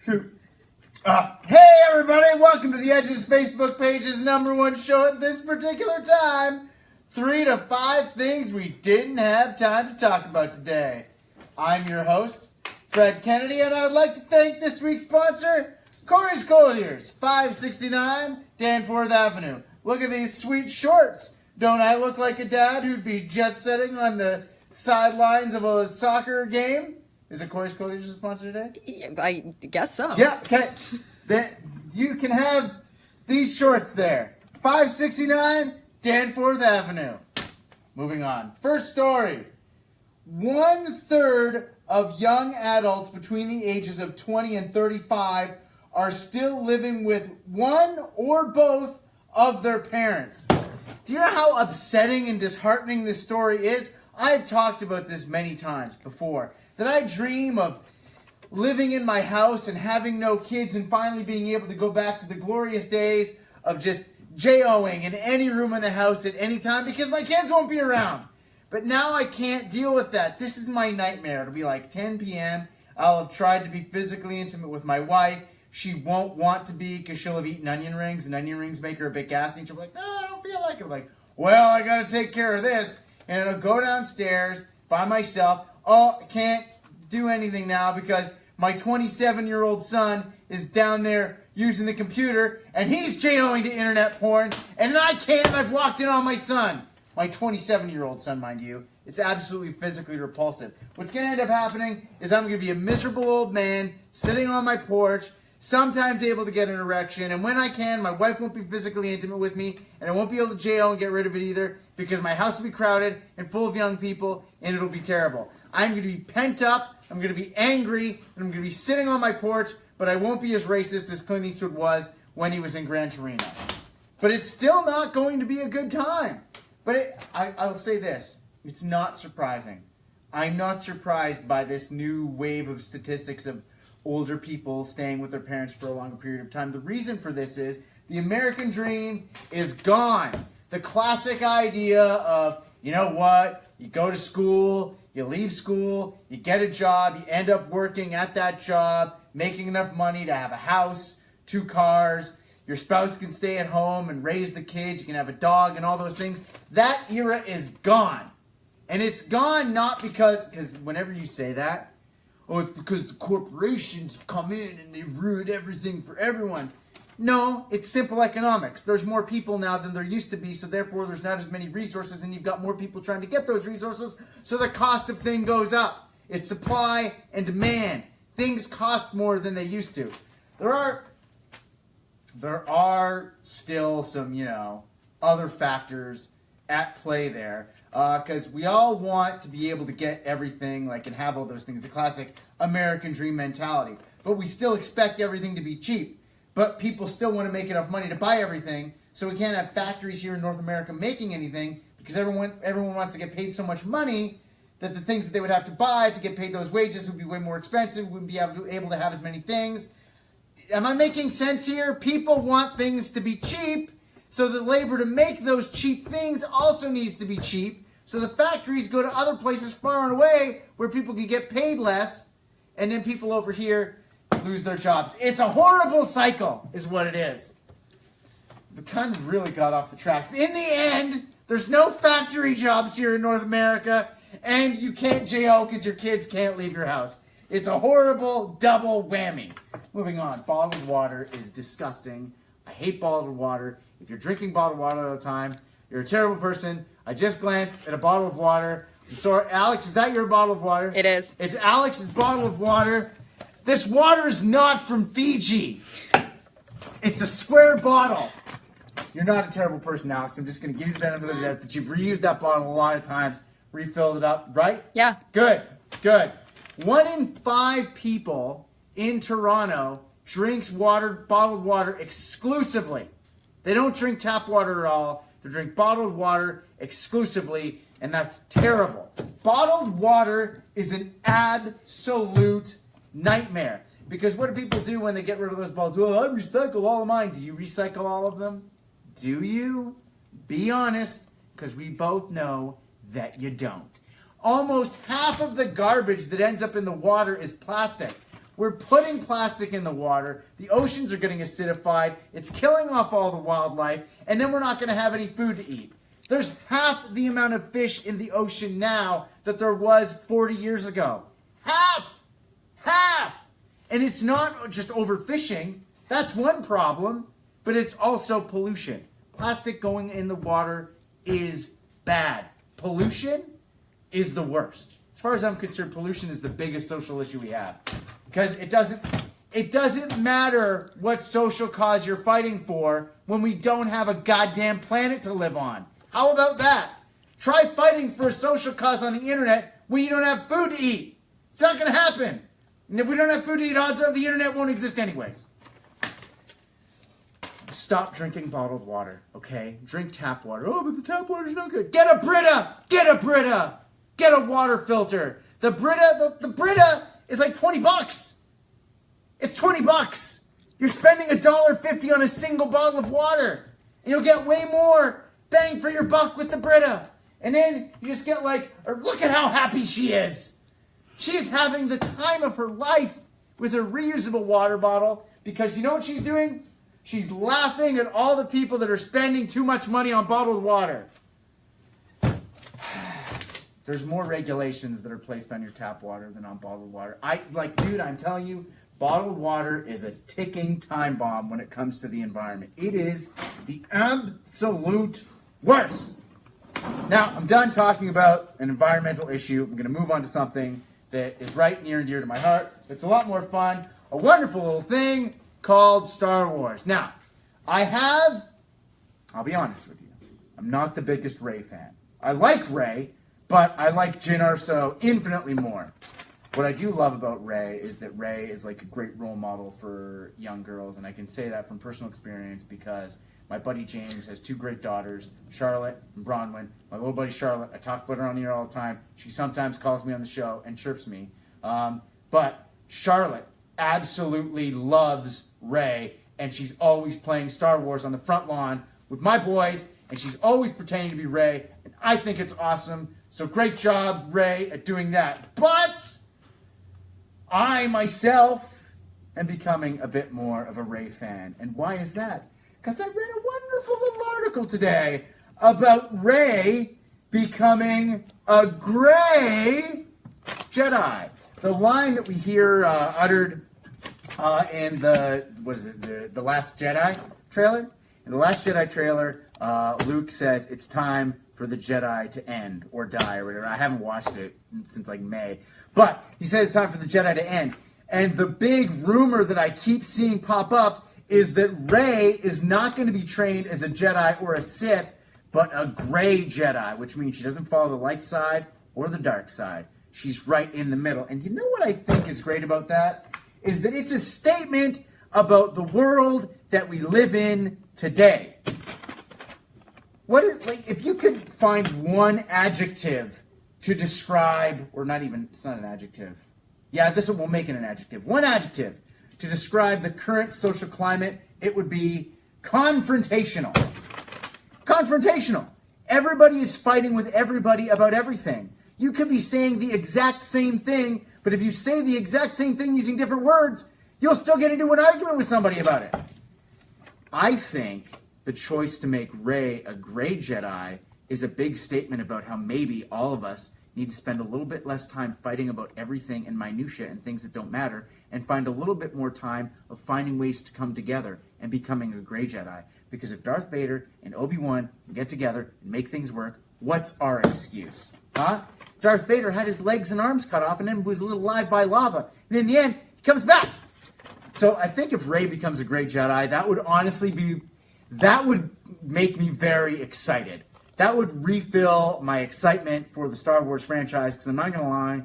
Shoot. Hey everybody, welcome to the Edges Facebook page's #1 show at this particular time. 3 to 5 things we didn't have time to talk about today. I'm your host, Fred Kennedy, and I would like to thank this week's sponsor, Corey's Clothiers, 569 Danforth Avenue. Look at these sweet shorts. Don't I look like a dad who'd be jet-setting on the sidelines of a soccer game? Is it Corey's Clothiers a sponsor today? I guess so. Yeah, okay. You can have these shorts there. 569 Danforth Avenue. Moving on. First story. 1/3 of young adults between the ages of 20 and 35 are still living with one or both of their parents. Do you know how upsetting and disheartening this story is? I've talked about this many times before. That I dream of living in my house and having no kids and finally being able to go back to the glorious days of just J-O-ing in any room in the house at any time because my kids won't be around. But now I can't deal with that. This is my nightmare. It'll be like 10 p.m. I'll have tried to be physically intimate with my wife. She won't want to be because she'll have eaten onion rings, and onion rings make her a bit gassy. And she'll be like, no, I don't feel like it. I'm like, well, I got to take care of this. And it'll go downstairs by myself. Oh, I can't do anything now because my 27-year-old son is down there using the computer and he's J-O-ing to internet porn and I can't and I've walked in on my son. My 27-year-old son, mind you. It's absolutely physically repulsive. What's going to end up happening is I'm going to be a miserable old man sitting on my porch, sometimes able to get an erection, and when I can, my wife won't be physically intimate with me, and I won't be able to J-O and get rid of it either, because my house will be crowded and full of young people, and it'll be terrible. I'm going to be pent up, I'm going to be angry, and I'm going to be sitting on my porch, but I won't be as racist as Clint Eastwood was when he was in Gran Torino. But it's still not going to be a good time. But I'll say this, it's not surprising. I'm not surprised by this new wave of statistics of older people staying with their parents for a longer period of time. The reason for this is the American dream is gone. The classic idea of, you know what, you go to school, you leave school, you get a job, you end up working at that job, making enough money to have a house, 2 cars, your spouse can stay at home and raise the kids, you can have a dog and all those things. That era is gone. And it's gone not because whenever you say that, oh, it's because the corporations have come in and they've ruined everything for everyone. No, it's simple economics. There's more people now than there used to be, so therefore there's not as many resources, and you've got more people trying to get those resources, so the cost of things goes up. It's supply and demand. Things cost more than they used to. There are still some, other factors at play there. Because we all want to be able to get everything, and have all those things, the classic American dream mentality. But we still expect everything to be cheap. But people still want to make enough money to buy everything, so we can't have factories here in North America making anything, because everyone wants to get paid so much money that the things that they would have to buy to get paid those wages would be way more expensive, wouldn't be able to have as many things. Am I making sense here? People want things to be cheap, so the labor to make those cheap things also needs to be cheap. So the factories go to other places far and away where people can get paid less, and then people over here lose their jobs. It's a horrible cycle, is what it is. We kind of really got off the tracks. In the end, there's no factory jobs here in North America, and you can't J-O because your kids can't leave your house. It's a horrible double whammy. Moving on, bottled water is disgusting. I hate bottled water. If you're drinking bottled water all the time, you're a terrible person. I just glanced at a bottle of water. I'm sorry, Alex, is that your bottle of water? It is. It's Alex's bottle of water. This water is not from Fiji. It's a square bottle. You're not a terrible person, Alex. I'm just going to give you the benefit of the doubt that you've reused that bottle a lot of times, refilled it up, right? Yeah. Good. 1 in 5 people in Toronto drinks bottled water exclusively. They don't drink tap water at all. They drink bottled water exclusively, and that's terrible. Bottled water is an absolute nightmare. Because what do people do when they get rid of those bottles? Well, I recycle all of mine. Do you recycle all of them? Do you? Be honest, because we both know that you don't. Almost half of the garbage that ends up in the water is plastic. We're putting plastic in the water. The oceans are getting acidified. It's killing off all the wildlife. And then we're not going to have any food to eat. There's half the amount of fish in the ocean now that there was 40 years ago. Half! Half! And it's not just overfishing. That's one problem. But it's also pollution. Plastic going in the water is bad. Pollution is the worst. As far as I'm concerned, pollution is the biggest social issue we have. Because it doesn't matter what social cause you're fighting for when we don't have a goddamn planet to live on. How about that? Try fighting for a social cause on the internet when you don't have food to eat. It's not going to happen. And if we don't have food to eat, odds are the internet won't exist anyways. Stop drinking bottled water, okay? Drink tap water. Oh, but the tap water's no good. Get a Brita! Get a Brita! Get a water filter. The Brita is like $20. It's $20. You're spending $1.50 on a single bottle of water. And you'll get way more bang for your buck with the Brita. And then you just get like, or look at how happy she is. She is having the time of her life with her reusable water bottle because you know what she's doing? She's laughing at all the people that are spending too much money on bottled water. There's more regulations that are placed on your tap water than on bottled water. Dude, I'm telling you, bottled water is a ticking time bomb when it comes to the environment. It is the absolute worst. Now, I'm done talking about an environmental issue. I'm going to move on to something that is right near and dear to my heart. It's a lot more fun. A wonderful little thing called Star Wars. Now, I'll be honest with you, I'm not the biggest Rey fan. I like Rey, but I like Jyn Erso infinitely more. What I do love about Rey is that Rey is like a great role model for young girls, and I can say that from personal experience because my buddy James has two great daughters, Charlotte and Bronwyn. My little buddy Charlotte, I talk about her on the air all the time. She sometimes calls me on the show and chirps me. But Charlotte absolutely loves Rey, and she's always playing Star Wars on the front lawn with my boys, and she's always pretending to be Rey, and I think it's awesome. So great job, Rey, at doing that. But I myself am becoming a bit more of a Rey fan. And why is that? Because I read a wonderful little article today about Rey becoming a gray Jedi. The line that we hear uttered in the Last Jedi trailer. In the Last Jedi trailer, Luke says it's time for the Jedi to end or die or whatever. I haven't watched it since like May. But he says it's time for the Jedi to end. And the big rumor that I keep seeing pop up is that Rey is not going to be trained as a Jedi or a Sith, but a gray Jedi, which means she doesn't follow the light side or the dark side. She's right in the middle. And you know what I think is great about that? Is that it's a statement about the world that we live in today. What is, like, if you could find one adjective to describe, or not even, it's not an adjective. Yeah, this one will make it an adjective. One adjective to describe the current social climate, it would be confrontational. Confrontational. Everybody is fighting with everybody about everything. You could be saying the exact same thing, but if you say the exact same thing using different words, you'll still get into an argument with somebody about it. I think the choice to make Rey a gray Jedi is a big statement about how maybe all of us need to spend a little bit less time fighting about everything and minutia and things that don't matter, and find a little bit more time of finding ways to come together and becoming a gray Jedi. Because if Darth Vader and Obi-Wan get together and make things work, what's our excuse? Huh? Darth Vader had his legs and arms cut off and then was lit alive by lava. And in the end, he comes back. So I think if Rey becomes a gray Jedi, that would honestly be, that would make me very excited. That would refill my excitement for the Star Wars franchise, because I'm not going to lie,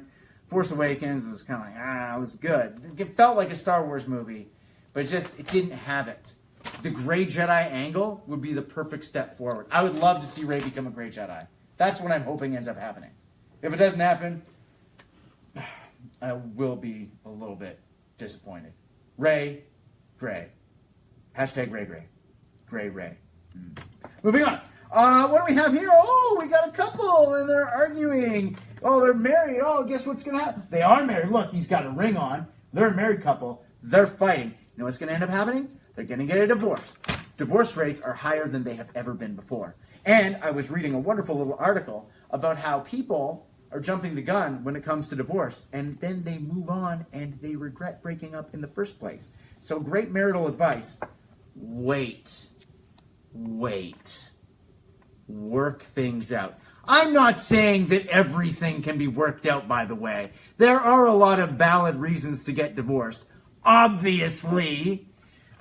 Force Awakens was kind of like, it was good. It felt like a Star Wars movie, but it didn't have it. The Grey Jedi angle would be the perfect step forward. I would love to see Rey become a Grey Jedi. That's what I'm hoping ends up happening. If it doesn't happen, I will be a little bit disappointed. Rey, Grey. Hashtag Rey Grey. Grey Rey. Moving on. What do we have here? Oh, we got a couple, and they're arguing. Oh, they're married. Oh, guess what's going to happen? They are married. Look, he's got a ring on. They're a married couple. They're fighting. You know what's going to end up happening? They're going to get a divorce. Divorce rates are higher than they have ever been before. And I was reading a wonderful little article about how people are jumping the gun when it comes to divorce, and then they move on and they regret breaking up in the first place. So great marital advice. Wait. Work things out. I'm not saying that everything can be worked out, by the way. There are a lot of valid reasons to get divorced, obviously.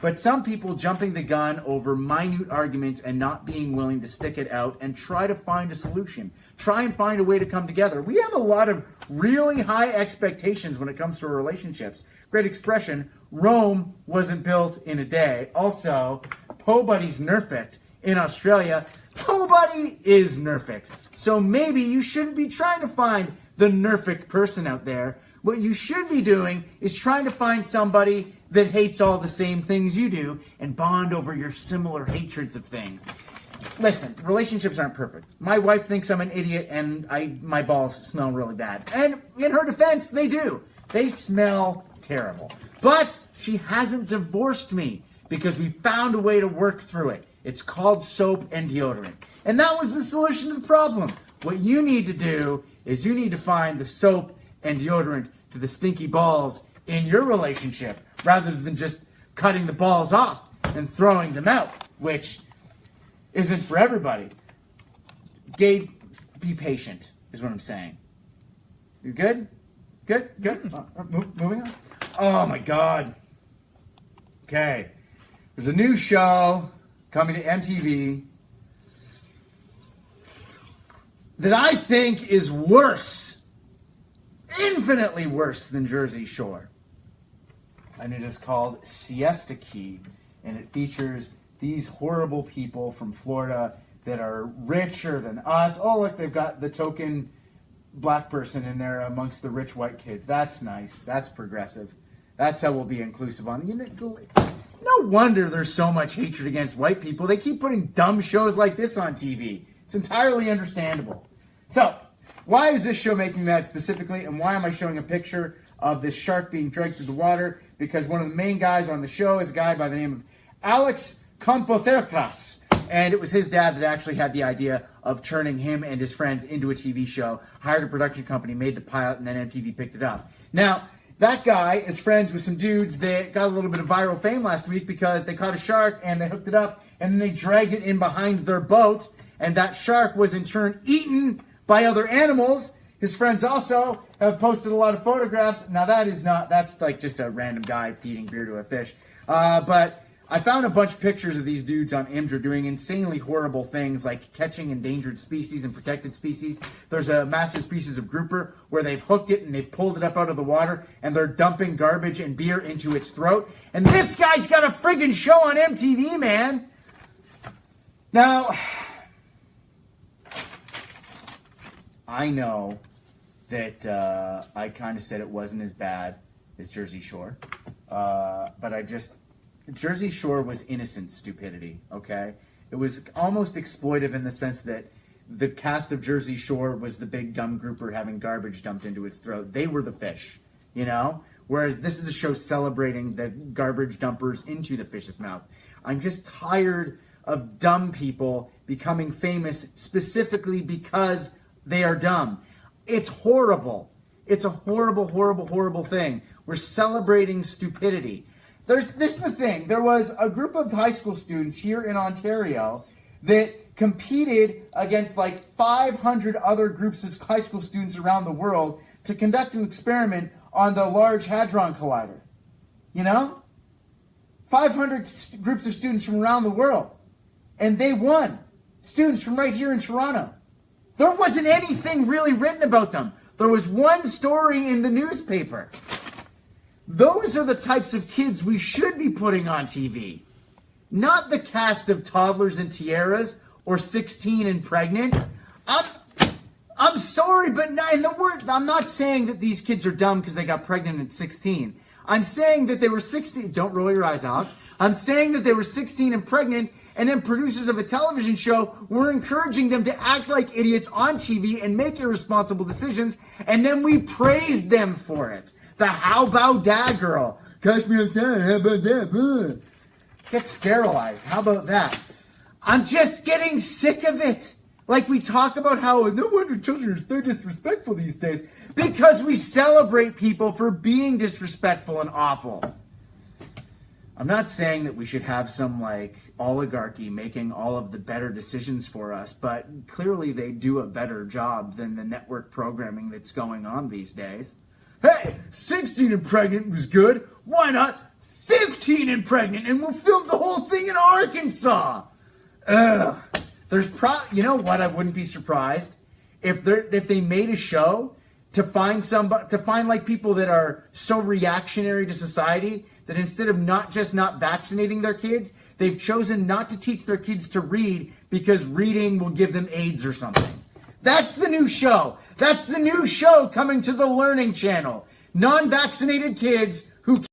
But some people jumping the gun over minute arguments and not being willing to stick it out and try to find a solution. Try and find a way to come together. We have a lot of really high expectations when it comes to our relationships. Great expression, Rome wasn't built in a day. Also, Po Buddy's nerfect in Australia. Po Buddy is nerfect. So maybe you shouldn't be trying to find the nerfect person out there. What you should be doing is trying to find somebody that hates all the same things you do and bond over your similar hatreds of things. Listen, relationships aren't perfect. My wife thinks I'm an idiot and my balls smell really bad. And in her defense, they do. They smell terrible. But she hasn't divorced me because we found a way to work through it. It's called soap and deodorant. And that was the solution to the problem. What you need to do is you need to find the soap and deodorant to the stinky balls in your relationship rather than just cutting the balls off and throwing them out, which isn't for everybody. Gabe, be patient is what I'm saying. You good? Good? Moving on? Oh my God. Okay. There's a new show coming to MTV that I think is worse, infinitely worse than Jersey Shore. And it is called Siesta Key, and it features these horrible people from Florida that are richer than us. Oh, look, they've got the token black person in there amongst the rich white kids. That's nice. That's progressive. That's how we'll be inclusive on. No wonder there's so much hatred against white people. They keep putting dumb shows like this on TV. It's entirely understandable. So, why is this show making that specifically, and why am I showing a picture of this shark being dragged through the water? Because one of the main guys on the show is a guy by the name of Alex Compothecas, and it was his dad that actually had the idea of turning him and his friends into a TV show, hired a production company, made the pilot, and then MTV picked it up. Now, that guy is friends with some dudes that got a little bit of viral fame last week because they caught a shark and they hooked it up and then they dragged it in behind their boat, and that shark was in turn eaten by other animals. His friends also have posted a lot of photographs. Now that's like just a random guy feeding beer to a fish. But I found a bunch of pictures of these dudes on Imgur doing insanely horrible things like catching endangered species and protected species. There's a massive species of grouper where they've hooked it and they've pulled it up out of the water and they're dumping garbage and beer into its throat. And this guy's got a friggin' show on MTV, man. Now, I know that I kind of said it wasn't as bad as Jersey Shore, but Jersey Shore was innocent stupidity, okay? It was almost exploitive in the sense that the cast of Jersey Shore was the big dumb grouper having garbage dumped into its throat. They were the fish, you know? Whereas this is a show celebrating the garbage dumpers into the fish's mouth. I'm just tired of dumb people becoming famous specifically because they are dumb. It's horrible. It's a horrible, horrible, horrible thing. We're celebrating stupidity. This is the thing. There was a group of high school students here in Ontario that competed against like 500 other groups of high school students around the world to conduct an experiment on the Large Hadron Collider. You know? 500 groups of students from around the world. And they won. Students from right here in Toronto. There wasn't anything really written about them. There was one story in the newspaper. Those are the types of kids we should be putting on TV. Not the cast of Toddlers and Tiaras or 16 and Pregnant. I'm sorry, but I'm not saying that these kids are dumb because they got pregnant at 16. I'm saying that they were 16. Don't roll your eyes, Alex. I'm saying that they were 16 and pregnant, and then producers of a television show were encouraging them to act like idiots on TV and make irresponsible decisions, and then we praised them for it. The how about that girl? Catch me outside, how about that? Get sterilized, how about that? I'm just getting sick of it. Like we talk about how no wonder children are so disrespectful these days. Because we celebrate people for being disrespectful and awful. I'm not saying that we should have some like oligarchy making all of the better decisions for us, but clearly they do a better job than the network programming that's going on these days. Hey, 16 and pregnant was good. Why not 15 and pregnant? And we'll film the whole thing in Arkansas. Ugh. You know what? I wouldn't be surprised if they made a show to find like people that are so reactionary to society that instead of not vaccinating their kids, they've chosen not to teach their kids to read because reading will give them AIDS or something. That's the new show. That's the new show coming to the Learning Channel. Non-vaccinated kids who